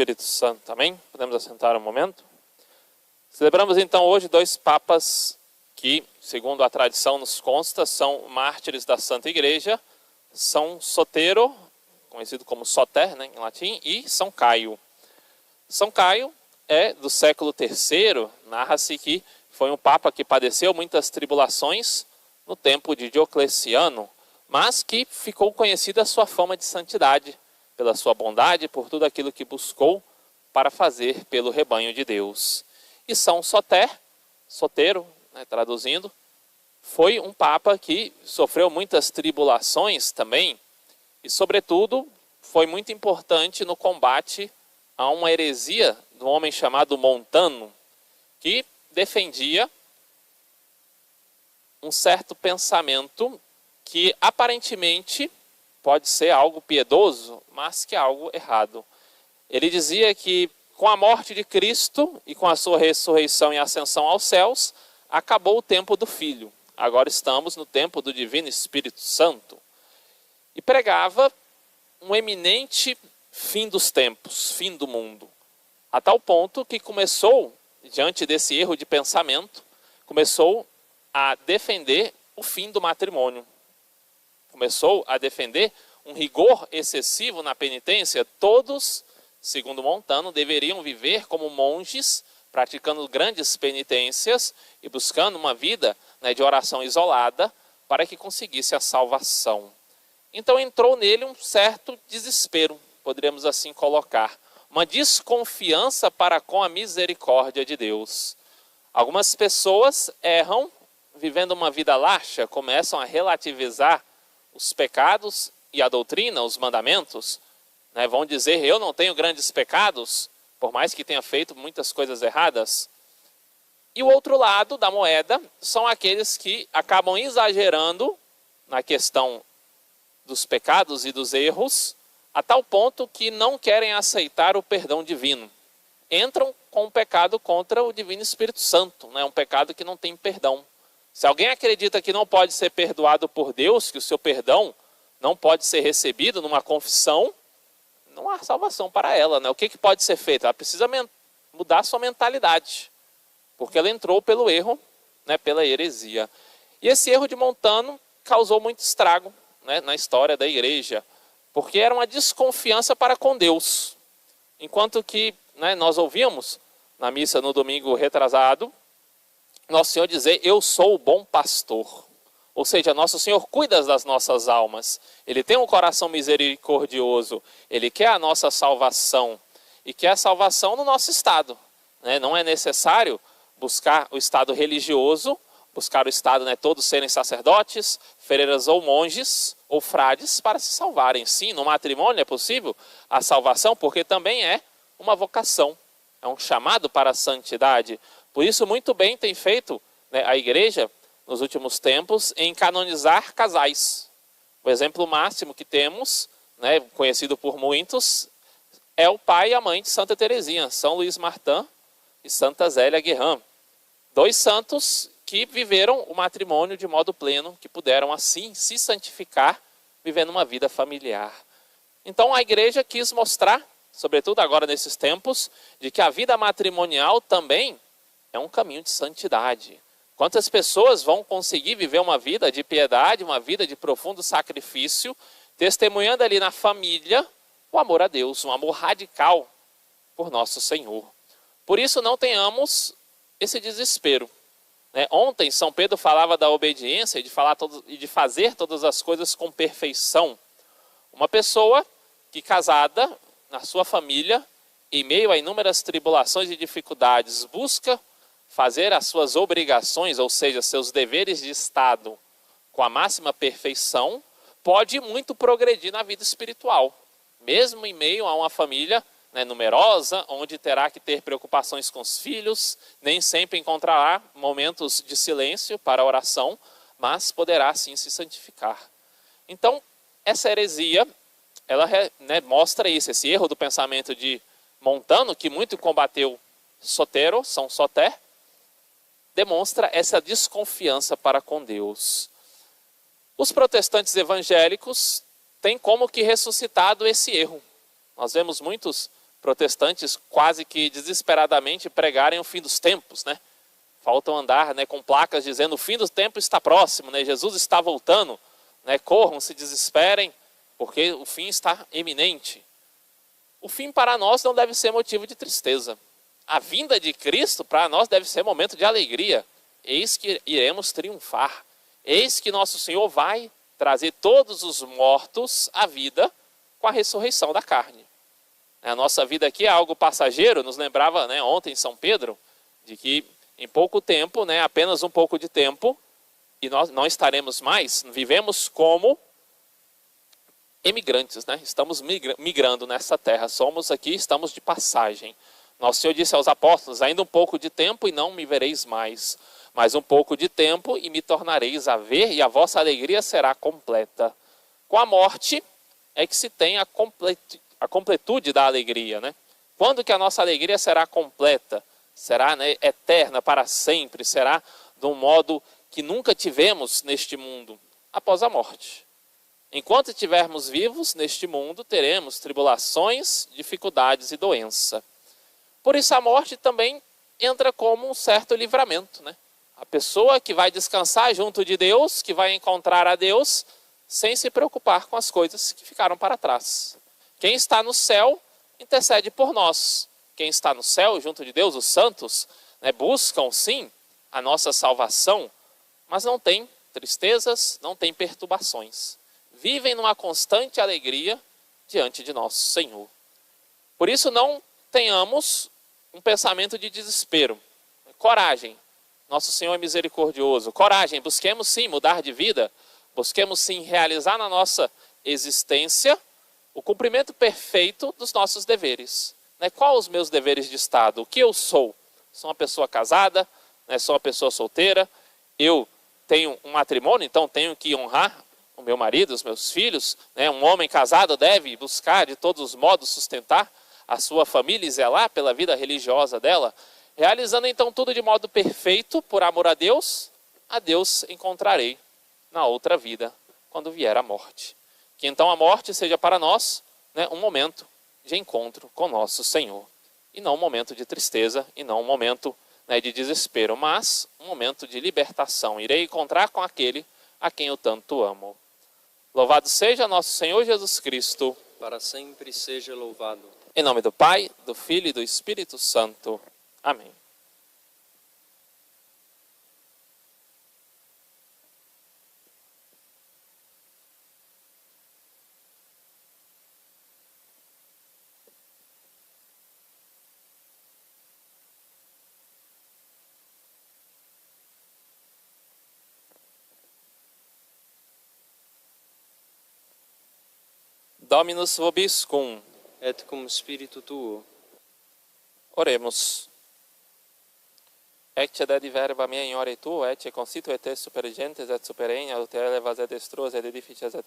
Espírito Santo. Amém? Podemos assentar um momento? Celebramos então hoje dois papas que, segundo a tradição nos consta, são mártires da Santa Igreja. São Sotero, conhecido como Soter, né, em latim, e São Caio. São Caio é do século III, narra-se que foi um papa que padeceu muitas tribulações no tempo de Diocleciano, mas que ficou conhecida a sua fama de santidade, pela sua bondade, por tudo aquilo que buscou para fazer pelo rebanho de Deus. E São Soter, Sotero, né, traduzindo, foi um papa que sofreu muitas tribulações também, e sobretudo foi muito importante no combate a uma heresia de um homem chamado Montano, que defendia um certo pensamento que aparentemente pode ser algo piedoso, mas que é algo errado. Ele dizia que com a morte de Cristo e com a sua ressurreição e ascensão aos céus, acabou o tempo do Filho. Agora estamos no tempo do Divino Espírito Santo. E pregava um eminente fim dos tempos, fim do mundo. A tal ponto que começou, diante desse erro de pensamento, começou a defender o fim do matrimônio. Começou a defender um rigor excessivo na penitência. Todos, segundo Montano, deveriam viver como monges, praticando grandes penitências e buscando uma vida, né, de oração isolada para que conseguisse a salvação. Então entrou nele um certo desespero, poderíamos assim colocar, uma desconfiança para com a misericórdia de Deus. Algumas pessoas erram, vivendo uma vida laxa, começam a relativizar os pecados e a doutrina, os mandamentos, né, vão dizer, eu não tenho grandes pecados, por mais que tenha feito muitas coisas erradas. E o outro lado da moeda são aqueles que acabam exagerando na questão dos pecados e dos erros, a tal ponto que não querem aceitar o perdão divino. Entram com um pecado contra o Divino Espírito Santo, né, um pecado que não tem perdão. Se alguém acredita que não pode ser perdoado por Deus, que o seu perdão não pode ser recebido numa confissão, não há salvação para ela, né? O que pode ser feito? Ela precisa mudar sua mentalidade, porque ela entrou pelo erro, né, pela heresia. E esse erro de Montano causou muito estrago, né, na história da igreja, porque era uma desconfiança para com Deus. Enquanto que, né, nós ouvimos na missa no domingo retrasado, Nosso Senhor dizer, eu sou o bom pastor. Ou seja, Nosso Senhor cuida das nossas almas. Ele tem um coração misericordioso. Ele quer a nossa salvação. E quer a salvação no nosso estado, né? Não é necessário buscar o estado religioso, buscar o estado, né, todos serem sacerdotes, freiras ou monges, ou frades, para se salvarem. Sim, no matrimônio é possível a salvação, porque também é uma vocação. É um chamado para a santidade. Por isso, muito bem tem feito, né, a igreja, nos últimos tempos, em canonizar casais. O exemplo máximo que temos, né, conhecido por muitos, é o pai e a mãe de Santa Teresinha, São Luís Martin e Santa Zélia Guerrin. Dois santos que viveram o matrimônio de modo pleno, que puderam assim se santificar, vivendo uma vida familiar. Então a igreja quis mostrar, sobretudo agora nesses tempos, de que a vida matrimonial também é um caminho de santidade. Quantas pessoas vão conseguir viver uma vida de piedade, uma vida de profundo sacrifício, testemunhando ali na família o amor a Deus, um amor radical por nosso Senhor. Por isso não tenhamos esse desespero, né? Ontem São Pedro falava da obediência e de fazer todas as coisas com perfeição. Uma pessoa que casada na sua família, em meio a inúmeras tribulações e dificuldades, busca fazer as suas obrigações, ou seja, seus deveres de Estado, com a máxima perfeição, pode muito progredir na vida espiritual. Mesmo em meio a uma família, né, numerosa, onde terá que ter preocupações com os filhos, nem sempre encontrará momentos de silêncio para a oração, mas poderá sim se santificar. Então, essa heresia, ela, né, mostra isso, esse erro do pensamento de Montano, que muito combateu Sotero, São Soter, demonstra essa desconfiança para com Deus. Os protestantes evangélicos têm como que ressuscitado esse erro. Nós vemos muitos protestantes quase que desesperadamente pregarem o fim dos tempos, né? Faltam andar, né, com placas dizendo o fim do tempo está próximo, né? Jesus está voltando, né? Corram, se desesperem, porque o fim está iminente. O fim para nós não deve ser motivo de tristeza. A vinda de Cristo para nós deve ser momento de alegria. Eis que iremos triunfar. Eis que nosso Senhor vai trazer todos os mortos à vida com a ressurreição da carne. A nossa vida aqui é algo passageiro, nos lembrava, né, ontem em São Pedro, de que em pouco tempo, né, apenas um pouco de tempo, e nós não estaremos mais, vivemos como emigrantes, né? Estamos migrando nessa terra, somos aqui, estamos de passagem. Nosso Senhor disse aos apóstolos, ainda um pouco de tempo e não me vereis mais, mas um pouco de tempo e me tornareis a ver e a vossa alegria será completa. Com a morte é que se tem a completude da alegria, né? Quando que a nossa alegria será completa? Será, né, eterna para sempre, será de um modo que nunca tivemos neste mundo, após a morte. Enquanto estivermos vivos neste mundo, teremos tribulações, dificuldades e doença. Por isso a morte também entra como um certo livramento, né? A pessoa que vai descansar junto de Deus, que vai encontrar a Deus, sem se preocupar com as coisas que ficaram para trás. Quem está no céu intercede por nós. Quem está no céu junto de Deus, os santos, né, buscam sim a nossa salvação, mas não tem tristezas, não tem perturbações. Vivem numa constante alegria diante de nosso Senhor. Por isso não tenhamos um pensamento de desespero. Coragem, nosso Senhor é misericordioso. Coragem, busquemos sim mudar de vida, busquemos sim realizar na nossa existência o cumprimento perfeito dos nossos deveres. Quais os meus deveres de Estado? O que eu sou? Sou uma pessoa casada, né? Sou uma pessoa solteira, eu tenho um matrimônio, então tenho que honrar o meu marido, os meus filhos, né? Um homem casado deve buscar de todos os modos sustentar a sua família e zelar pela vida religiosa dela, realizando então tudo de modo perfeito, por amor a Deus encontrarei na outra vida, quando vier a morte. Que então a morte seja para nós, né, um momento de encontro com nosso Senhor. E não um momento de tristeza, e não um momento, né, de desespero, mas um momento de libertação. Irei encontrar com aquele a quem eu tanto amo. Louvado seja nosso Senhor Jesus Cristo. Para sempre seja louvado. Em nome do Pai, do Filho e do Espírito Santo. Amém. Dominus vobiscum. Et cum spiritu tuo. Oremos. Ecce dedi verba mea in ore tuo, ecce constituet te super gentes et super regna, ut elevas et destruas et edifices et